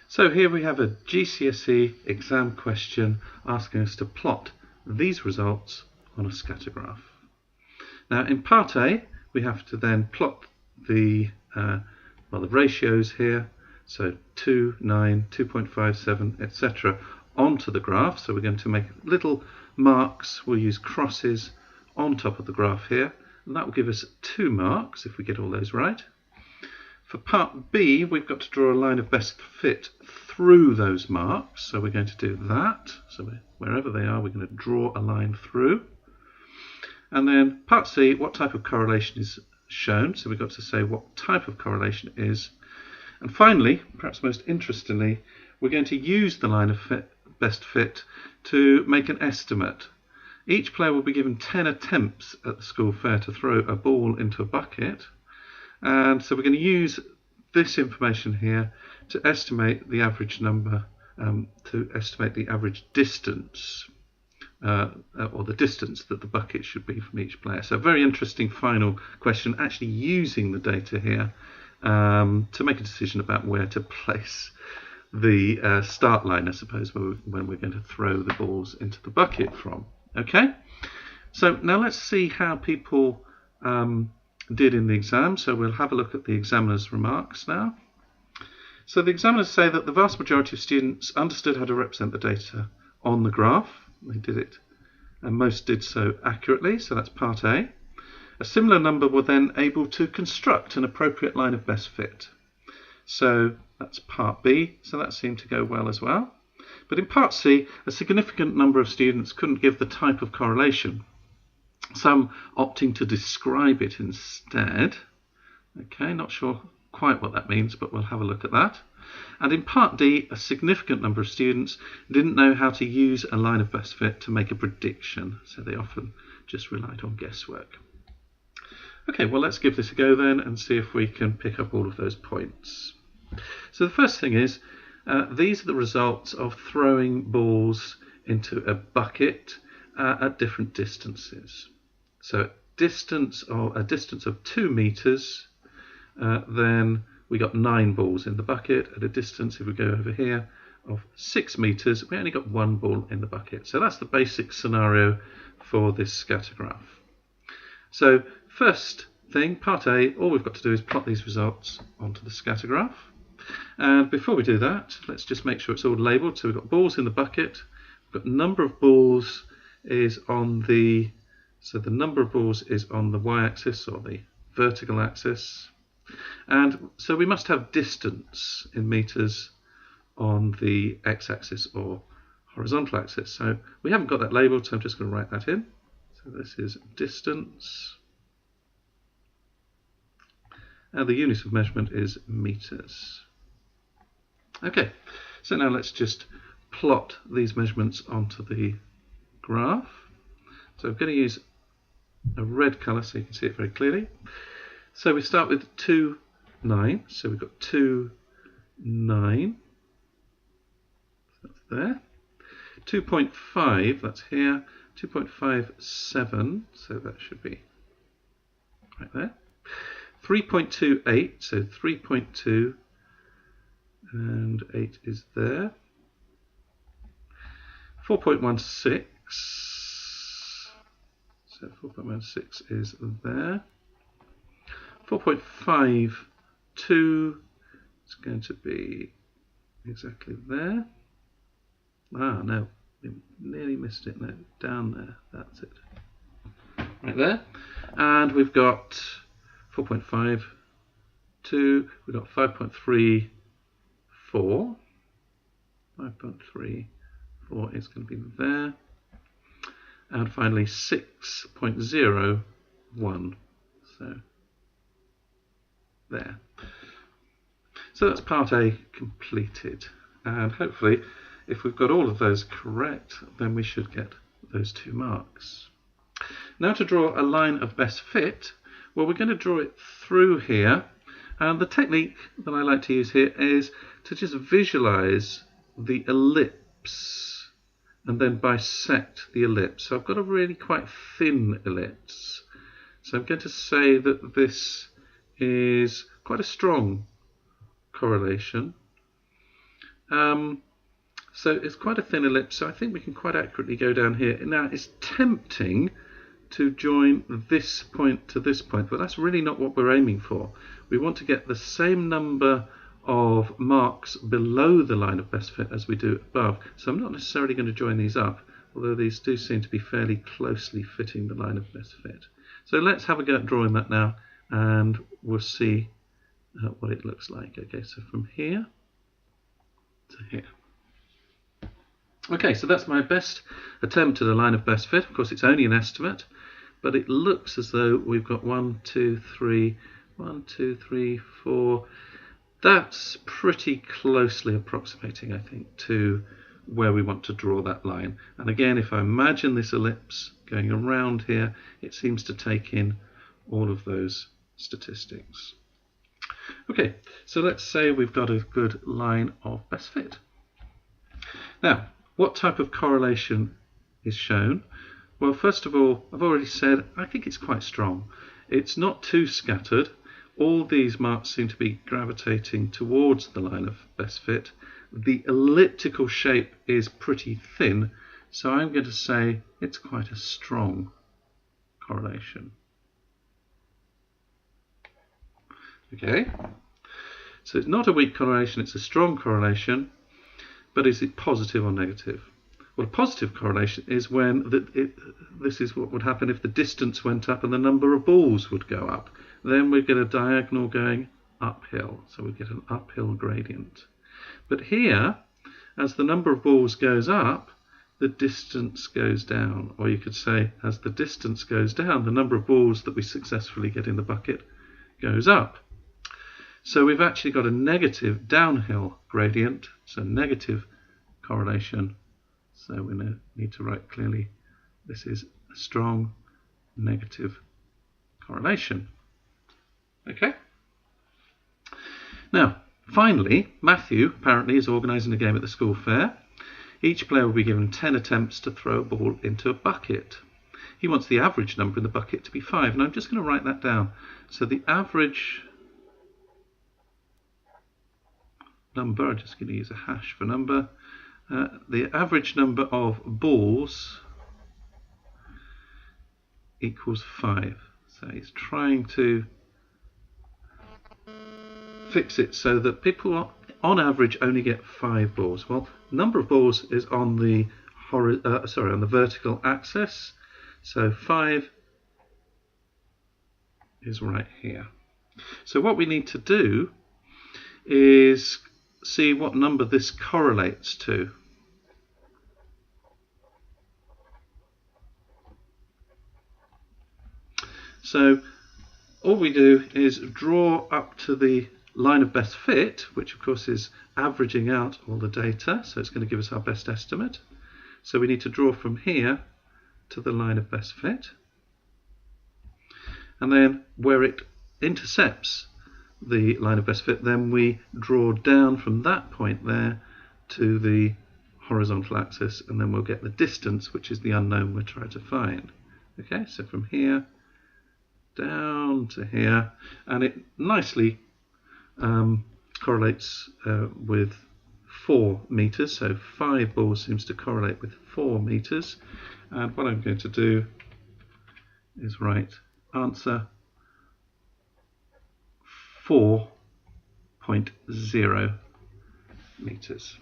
So here we have a GCSE exam question asking us to plot these results on a scatter graph. Now in part A we have to then plot the ratios here, so 2, 9, 2.57, etc. onto the graph. So we're going to make little marks, we'll use crosses on top of the graph here, and that will give us 2 marks if we get all those right. For part B, we've got to draw a line of best fit through those marks, so we're going to do that. So wherever they are, we're going to draw a line through. And then part C, what type of correlation is shown, so we've got to say what type of correlation it is. And finally, perhaps most interestingly, we're going to use the line of best fit to make an estimate. Each player will be given 10 attempts at the school fair to throw a ball into a bucket. And so we're going to use this information here to estimate the average number, to estimate the average distance, or the distance that the bucket should be from each player. So a very interesting final question, actually using the data here to make a decision about where to place the start line, I suppose, when we're going to throw the balls into the bucket from. Okay, so now let's see how people did in the exam. So we'll have a look at the examiner's remarks now. So the examiners say that the vast majority of students understood how to represent the data on the graph. They did it, and most did so accurately, so that's part A. A similar number were then able to construct an appropriate line of best fit. So that's part B, so that seemed to go well as well. But in part C, a significant number of students couldn't give the type of correlation, some opting to describe it instead. Okay, not sure quite what that means, but we'll have a look at that. And in part D, a significant number of students didn't know how to use a line of best fit to make a prediction, so they often just relied on guesswork. Okay, well, let's give this a go then and see if we can pick up all of those points. So the first thing is, these are the results of throwing balls into a bucket at different distances. So a distance of 2 meters, then we got 9 balls in the bucket. At a distance, if we go over here, of 6 meters, we only got 1 ball in the bucket. So that's the basic scenario for this scatter graph. So first thing, part A, all we've got to do is plot these results onto the scatter graph. And before we do that, let's just make sure it's all labelled. So we've got balls in the bucket, we've got number of balls is on the, so the number of balls is on the y-axis or the vertical axis. And so we must have distance in meters on the x-axis or horizontal axis. So we haven't got that labelled, so I'm just going to write that in. So this is distance. And the unit of measurement is meters. Okay, so now let's just plot these measurements onto the graph. So I'm going to use a red colour so you can see it very clearly. So we start with 2, 9. So we've got 2, 9. That's there. 2.5, that's here. 2.57, so that should be right there. 3.28, so 3.2 and 8 is there. 4.16, so 4.16 is there. 4.52 is going to be exactly there. Ah, no, we nearly missed it. No, down there, that's it. Right there. And we've got 4.52, we've got 5.34. 5.34 is going to be there. And finally 6.01. So there. So that's part A completed. And hopefully, if we've got all of those correct, then we should get those 2 marks. Now to draw a line of best fit, well, we're going to draw it through here. And the technique that I like to use here is to just visualize the ellipse and then bisect the ellipse. So I've got a really quite thin ellipse. So I'm going to say that this is quite a strong correlation. So it's quite a thin ellipse, so I think we can quite accurately go down here. Now it's tempting to join this point to this point, but that's really not what we're aiming for. We want to get the same number of marks below the line of best fit as we do above. So I'm not necessarily going to join these up, although these do seem to be fairly closely fitting the line of best fit. So let's have a go at drawing that now, and we'll see what it looks like. Okay, so from here to here. Okay, so that's my best attempt at a line of best fit. Of course, it's only an estimate, but it looks as though we've got 1, 2, 3, 1, 2, 3, 4. That's pretty closely approximating, I think, to where we want to draw that line. And again, if I imagine this ellipse going around here, it seems to take in all of those statistics. Okay, so let's say we've got a good line of best fit. Now, what type of correlation is shown? Well, first of all, I've already said I think it's quite strong. It's not too scattered. All these marks seem to be gravitating towards the line of best fit. The elliptical shape is pretty thin, so I'm going to say it's quite a strong correlation. Okay, so it's not a weak correlation, it's a strong correlation. But is it positive or negative? Well, a positive correlation is when this is what would happen if the distance went up and the number of balls would go up. Then we get a diagonal going uphill, so we get an uphill gradient. But here, as the number of balls goes up, the distance goes down. Or you could say, as the distance goes down, the number of balls that we successfully get in the bucket goes up. So we've actually got a negative downhill gradient, so negative correlation. So we need to write clearly this is a strong negative correlation. Okay? Now, finally, Matthew apparently is organising a game at the school fair. Each player will be given 10 attempts to throw a ball into a bucket. He wants the average number in the bucket to be 5, and I'm just going to write that down. So the average number, I'm just going to use a hash for number, the average number of balls equals 5. So he's trying to fix it so that people on average only get 5 balls. Well, number of balls is on the on the vertical axis, so 5 is right here. So what we need to do is see what number this correlates to. So all we do is draw up to the line of best fit, which of course is averaging out all the data, so it's going to give us our best estimate. So we need to draw from here to the line of best fit, and then where it intercepts the line of best fit, then we draw down from that point there to the horizontal axis, and then we'll get the distance, which is the unknown we're trying to find. Okay, so from here down to here, and it nicely correlates with 4 meters, so 5 balls seems to correlate with 4 meters. And what I'm going to do is write answer 4.0 meters.